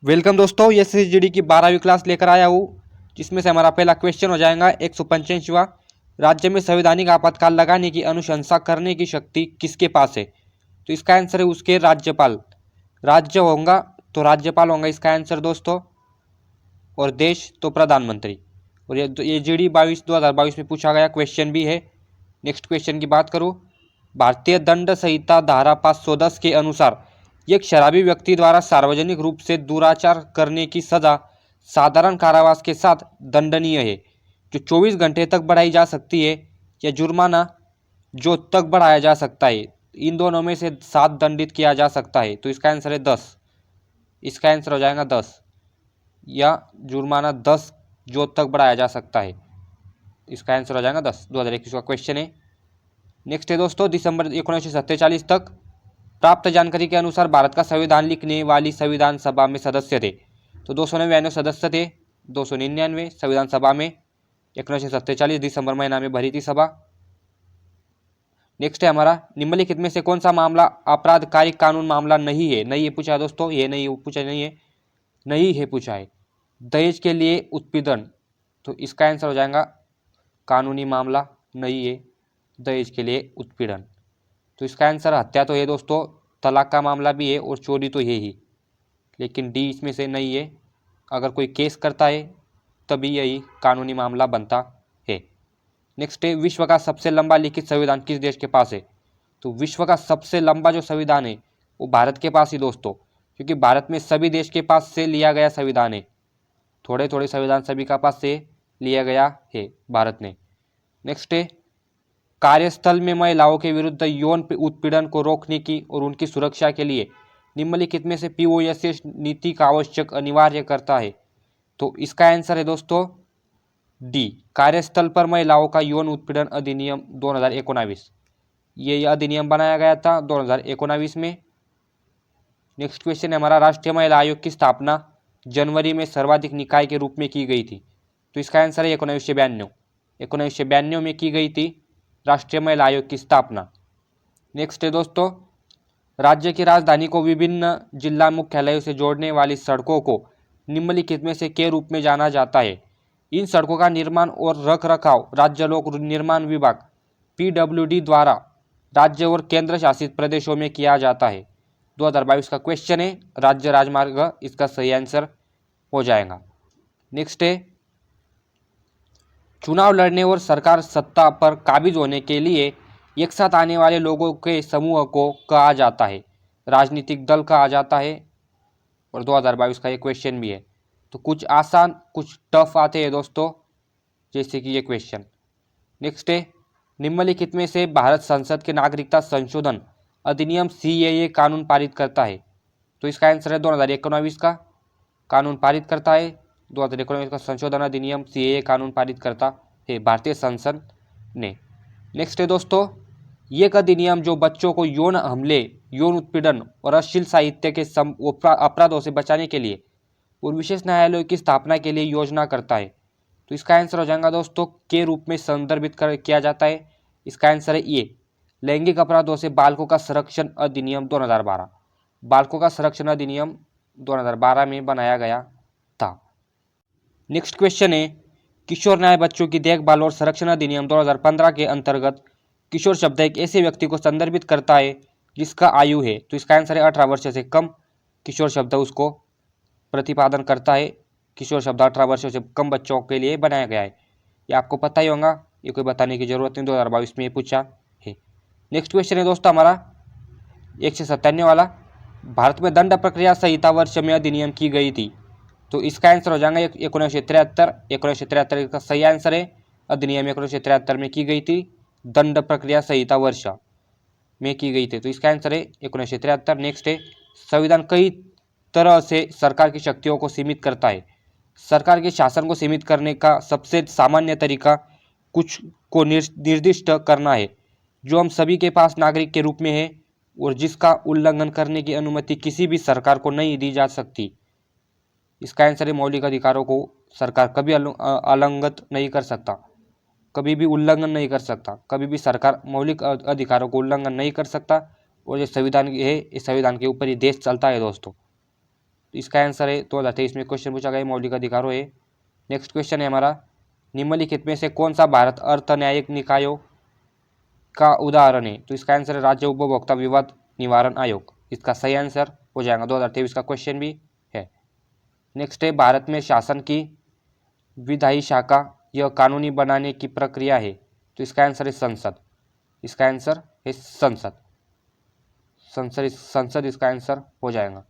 Welcome दोस्तों, ये GD की 12वीं क्लास लेकर आया हूँ, जिसमें से हमारा पहला क्वेश्चन हो जाएगा 185वां। राज्य में संवैधानिक आपातकाल लगाने की अनुशंसा करने की शक्ति किसके पास है? तो इसका आंसर है उसके राज्यपाल। राज्य होगा तो राज्यपाल होगा इसका आंसर दोस्तों, और देश तो प्रधानमंत्री। और ये जीडी 2022 में पूछा गया क्वेश्चन भी है। नेक्स्ट क्वेश्चन की बात करूँ, भारतीय दंड संहिता धारा 510 के अनुसार एक शराबी व्यक्ति द्वारा सार्वजनिक रूप से दुराचार करने की सजा साधारण कारावास के साथ दंडनीय है, जो 24 घंटे तक बढ़ाई जा सकती है, या जुर्माना जो तक बढ़ाया जा सकता है। इन दोनों में से 7 दंडित किया जा सकता है, तो इसका आंसर है 10। इसका आंसर हो जाएगा 10, या जुर्माना 10 जो तक बढ़ाया जा सकता है। इसका आंसर हो जाएगा 10। 2021 का क्वेश्चन है। नेक्स्ट है दोस्तों, दिसंबर 1947 तक प्राप्त जानकारी के अनुसार भारत का संविधान लिखने वाली संविधान सभा में सदस्य थे। तो 299 सदस्य थे, 299 संविधान सभा में 1947 दिसंबर महीना में भरी थी सभा। नेक्स्ट है हमारा, निम्नलिखित में से कौन सा मामला आपराधिक कानून मामला नहीं है? नहीं है पूछा है दोस्तों, ये नहीं पूछा नहीं है, नहीं है पूछा है। दहेज के लिए उत्पीड़न, तो इसका आंसर हो जाएगा कानूनी मामला नहीं है दहेज के लिए उत्पीड़न। तो इसका आंसर हत्या तो है दोस्तों, तलाक का मामला भी है, और चोरी तो है ही, लेकिन डी इसमें से नहीं है। अगर कोई केस करता है तभी यही कानूनी मामला बनता है। नेक्स्ट है, विश्व का सबसे लंबा लिखित संविधान किस देश के पास है? तो विश्व का सबसे लंबा जो संविधान है वो भारत के पास ही दोस्तों, क्योंकि भारत में सभी देश के पास से लिया गया संविधान है। थोड़े थोड़े संविधान सभी का पास से लिया गया है भारत ने। नेक्स्ट है, कार्यस्थल में महिलाओं के विरुद्ध यौन उत्पीड़न को रोकने की और उनकी सुरक्षा के लिए निम्नलिखित में से पीओएस नीति का आवश्यक अनिवार्य करता है? तो इसका आंसर है दोस्तों डी, कार्यस्थल पर महिलाओं का यौन उत्पीड़न अधिनियम 2019। ये अधिनियम बनाया गया था 2019 में। नेक्स्ट क्वेश्चन है हमारा, राष्ट्रीय महिला आयोग की स्थापना जनवरी में सर्वाधिक निकाय के रूप में की गई थी। तो इसका आंसर है 1992 में की गई थी राष्ट्रीय महिला आयोग की स्थापना। नेक्स्ट है दोस्तों, राज्य की राजधानी को विभिन्न जिला मुख्यालयों से जोड़ने वाली सड़कों को निम्नलिखित में से के रूप में जाना जाता है? इन सड़कों का निर्माण और रख रखाव राज्य लोक निर्माण विभाग पीडब्ल्यूडी द्वारा राज्य और केंद्र शासित प्रदेशों में किया जाता है। 2022 का क्वेश्चन है, राज्य राजमार्ग इसका सही आंसर हो जाएगा। नेक्स्ट है, चुनाव लड़ने और सरकार सत्ता पर काबिज होने के लिए एक साथ आने वाले लोगों के समूह को कहा जाता है? राजनीतिक दल कहा जाता है, और 2022 का ये क्वेश्चन भी है। तो कुछ आसान कुछ टफ आते हैं दोस्तों, जैसे कि ये क्वेश्चन। नेक्स्ट है, निम्नलिखित में से भारत संसद के नागरिकता संशोधन अधिनियम सीएए कानून पारित करता है? तो इसका आंसर है 2019 का कानून पारित करता है। 2019 का संशोधन अधिनियम सीएए कानून पारित करता है भारतीय संसद ने। नेक्स्ट है दोस्तों, ये अधिनियम जो बच्चों को यौन हमले, यौन उत्पीड़न और अश्लील साहित्य के अपराधों से बचाने के लिए और विशेष न्यायालयों की स्थापना के लिए योजना करता है। तो इसका आंसर हो जाएगा दोस्तों के रूप में संदर्भित किया जाता है। इसका आंसर है ये, लैंगिक अपराधों से बालकों का संरक्षण अधिनियम 2012। बालकों का संरक्षण अधिनियम 2012 में बनाया गया था। नेक्स्ट क्वेश्चन है, किशोर न्याय बच्चों की देखभाल और संरक्षण अधिनियम 2015 के अंतर्गत किशोर शब्द एक ऐसे व्यक्ति को संदर्भित करता है जिसका आयु है? तो इसका आंसर है 18 वर्ष से कम। किशोर शब्द उसको प्रतिपादन करता है। किशोर शब्द 18 वर्षों से कम बच्चों के लिए बनाया गया है, ये आपको पता ही होगा, ये कोई बताने की जरूरत नहीं, 2022 में ये पूछा है। नेक्स्ट क्वेश्चन है दोस्तों हमारा 197 वाला, भारत में दंड प्रक्रिया संहिता वर्ष में अधिनियम की गई थी? तो इसका आंसर हो जाएगा 1973। 1973 का सही आंसर है, अधिनियम 1973 में की गई थी, दंड प्रक्रिया संहिता वर्ष में की गई थी। तो इसका आंसर है 1973। नेक्स्ट है, संविधान कई तरह से सरकार की शक्तियों को सीमित करता है? सरकार के शासन को सीमित करने का सबसे सामान्य तरीका कुछ को निर्दिष्ट करना है जो हम सभी के पास नागरिक के रूप में है और जिसका उल्लंघन करने की अनुमति किसी भी सरकार को नहीं दी जा सकती। इसका आंसर है, मौलिक अधिकारों को सरकार कभी उल्लंघित नहीं कर सकता, कभी भी उल्लंघन नहीं कर सकता, कभी भी सरकार मौलिक अधिकारों को उल्लंघन नहीं कर सकता। और ये संविधान है, इस संविधान के ऊपर ही देश चलता है दोस्तों। तो इसका आंसर है 2023 में क्वेश्चन पूछा गया मौलिक अधिकारों है। नेक्स्ट क्वेश्चन है हमारा, निम्नलिखित में से कौन सा भारत अर्थ न्यायिक निकायों का उदाहरण है? तो इसका आंसर है राज्य उपभोक्ता विवाद निवारण आयोग। इसका सही आंसर हो जाएगा, 2023 का क्वेश्चन भी है। नेक्स्ट है, भारत में शासन की विधायी शाखा यह कानूनी बनाने की प्रक्रिया है। तो इसका आंसर है संसद। इसका आंसर है संसद। संसद इसका आंसर हो जाएगा।